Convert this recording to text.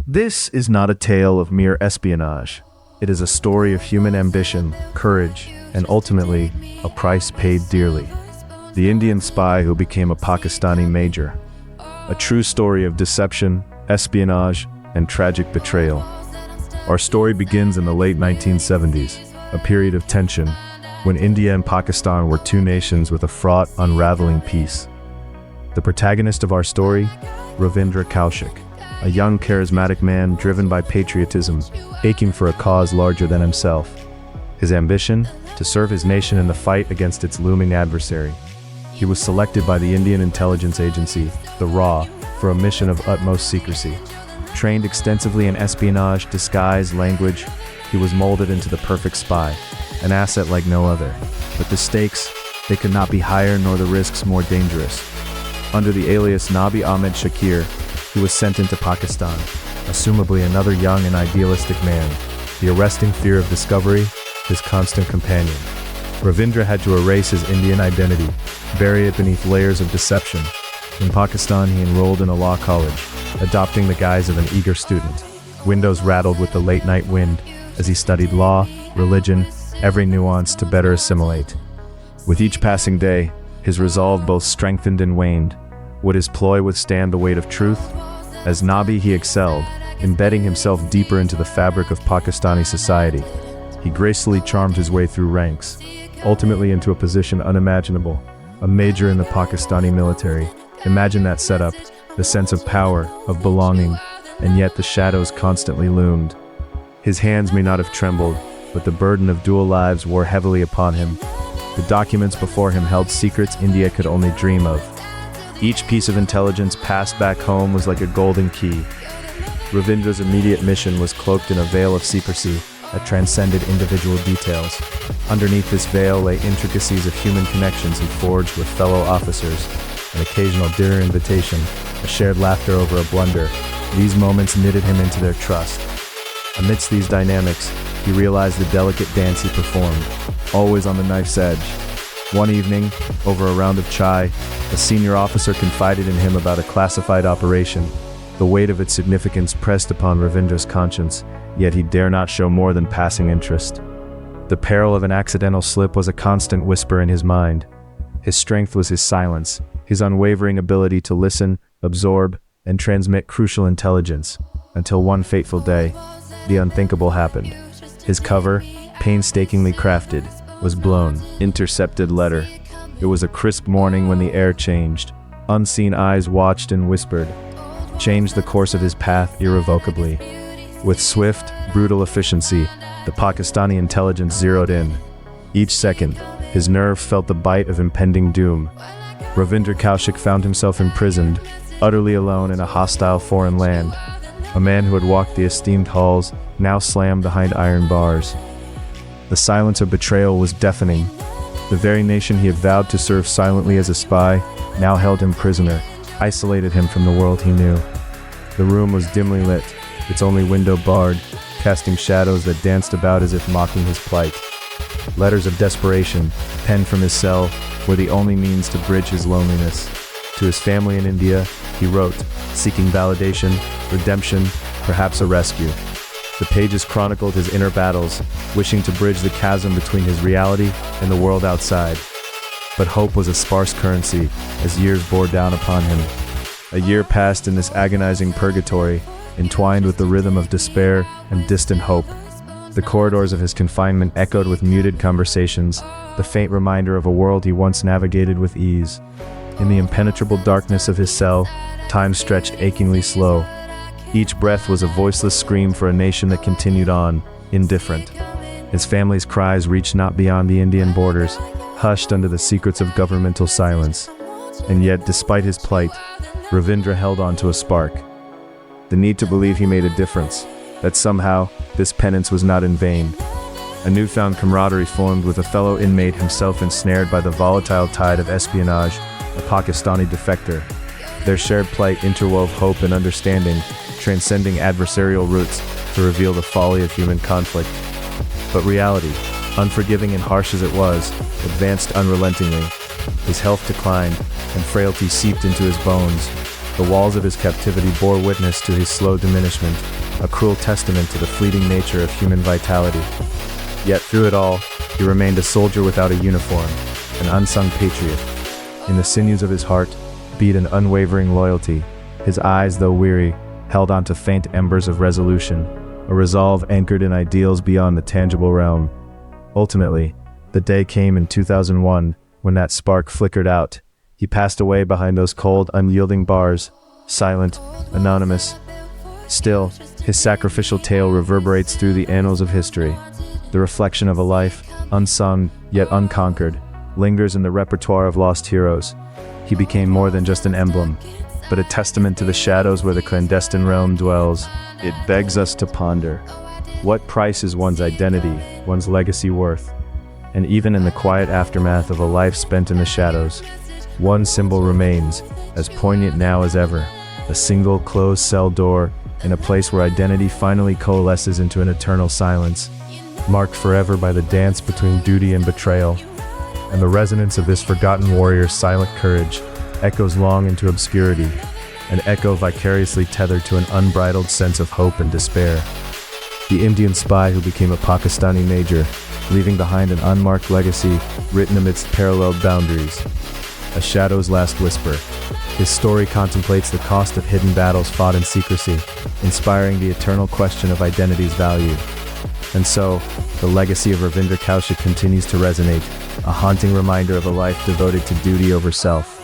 This is not a tale of mere espionage. It is a story of human ambition, courage, and ultimately, a price paid dearly. The Indian spy who became a Pakistani major. A true story of deception, espionage, and tragic betrayal. Our story begins in the late 1970s, a period of tension, when India and Pakistan were two nations with a fraught, unraveling peace. The protagonist of our story, Ravindra Kaushik, a young, charismatic man driven by patriotism, aching for a cause larger than himself. His ambition, to serve his nation in the fight against its looming adversary. He was selected by the Indian intelligence agency, the RAW, for a mission of utmost secrecy. Trained extensively in espionage, disguise, language, he was molded into the perfect spy, an asset like no other. But the stakes, they could not be higher nor the risks more dangerous. Under the alias Nabi Ahmed Shakir, he was sent into Pakistan, assumably another young and idealistic man, the arresting fear of discovery, his constant companion. Ravindra had to erase his Indian identity, bury it beneath layers of deception. In Pakistan, he enrolled in a law college, adopting the guise of an eager student. Windows rattled with the late-night wind as he studied law, religion, every nuance to better assimilate. With each passing day, his resolve both strengthened and waned. Would his ploy withstand the weight of truth? As Nabi, he excelled, embedding himself deeper into the fabric of Pakistani society. He gracefully charmed his way through ranks, ultimately into a position unimaginable, a major in the Pakistani military. Imagine that setup, the sense of power, of belonging, and yet the shadows constantly loomed. His hands may not have trembled, but the burden of dual lives wore heavily upon him. The documents before him held secrets India could only dream of. Each piece of intelligence passed back home was like a golden key. Ravindra's immediate mission was cloaked in a veil of secrecy that transcended individual details. Underneath this veil lay intricacies of human connections he forged with fellow officers, an occasional dinner invitation, a shared laughter over a blunder. These moments knitted him into their trust. Amidst these dynamics, he realized the delicate dance he performed, always on the knife's edge. One evening, over a round of chai, a senior officer confided in him about a classified operation. The weight of its significance pressed upon Ravindra's conscience, yet he dare not show more than passing interest. The peril of an accidental slip was a constant whisper in his mind. His strength was his silence, his unwavering ability to listen, absorb, and transmit crucial intelligence, until one fateful day, the unthinkable happened. His cover, painstakingly crafted, was blown. Intercepted letter. It was a crisp morning when the air changed. Unseen eyes watched and whispered. Changed the course of his path irrevocably. With swift, brutal efficiency, the Pakistani intelligence zeroed in. Each second, his nerve felt the bite of impending doom. Ravindra Kaushik found himself imprisoned, utterly alone in a hostile foreign land. A man who had walked the esteemed halls, now slammed behind iron bars. The silence of betrayal was deafening. The very nation he had vowed to serve silently as a spy, now held him prisoner, isolated him from the world he knew. The room was dimly lit, its only window barred, casting shadows that danced about as if mocking his plight. Letters of desperation, penned from his cell, were the only means to bridge his loneliness. To his family in India, he wrote, seeking validation, redemption, perhaps a rescue. The pages chronicled his inner battles, wishing to bridge the chasm between his reality and the world outside. But hope was a sparse currency as years bore down upon him. A year passed in this agonizing purgatory, entwined with the rhythm of despair and distant hope. The corridors of his confinement echoed with muted conversations, the faint reminder of a world he once navigated with ease. In the impenetrable darkness of his cell, time stretched achingly slow. Each breath was a voiceless scream for a nation that continued on, indifferent. His family's cries reached not beyond the Indian borders, hushed under the secrets of governmental silence. And yet, despite his plight, Ravindra held on to a spark. The need to believe he made a difference, that somehow, this penance was not in vain. A newfound camaraderie formed with a fellow inmate himself ensnared by the volatile tide of espionage, a Pakistani defector. Their shared plight interwove hope and understanding, transcending adversarial roots to reveal the folly of human conflict. But reality, unforgiving and harsh as it was, advanced unrelentingly. His health declined, and frailty seeped into his bones. The walls of his captivity bore witness to his slow diminishment, a cruel testament to the fleeting nature of human vitality. Yet through it all, he remained a soldier without a uniform, an unsung patriot. In the sinews of his heart beat an unwavering loyalty. His eyes, though weary, held on to faint embers of resolution, a resolve anchored in ideals beyond the tangible realm. Ultimately, the day came in 2001 when that spark flickered out. He passed away behind those cold, unyielding bars, silent, anonymous. Still, his sacrificial tale reverberates through the annals of history. The reflection of a life, unsung yet unconquered, lingers in the repertoire of lost heroes. He became more than just an emblem, but a testament to the shadows where the clandestine realm dwells. It begs us to ponder. What price is one's identity, one's legacy worth? And even in the quiet aftermath of a life spent in the shadows, one symbol remains, as poignant now as ever: a single closed cell door in a place where identity finally coalesces into an eternal silence, marked forever by the dance between duty and betrayal. And the resonance of this forgotten warrior's silent courage echoes long into obscurity, an echo vicariously tethered to an unbridled sense of hope and despair. The Indian spy who became a Pakistani major, leaving behind an unmarked legacy written amidst paralleled boundaries. A shadow's last whisper. His story contemplates the cost of hidden battles fought in secrecy, inspiring the eternal question of identity's value. And so, the legacy of Ravindra Kaushik continues to resonate, a haunting reminder of a life devoted to duty over self.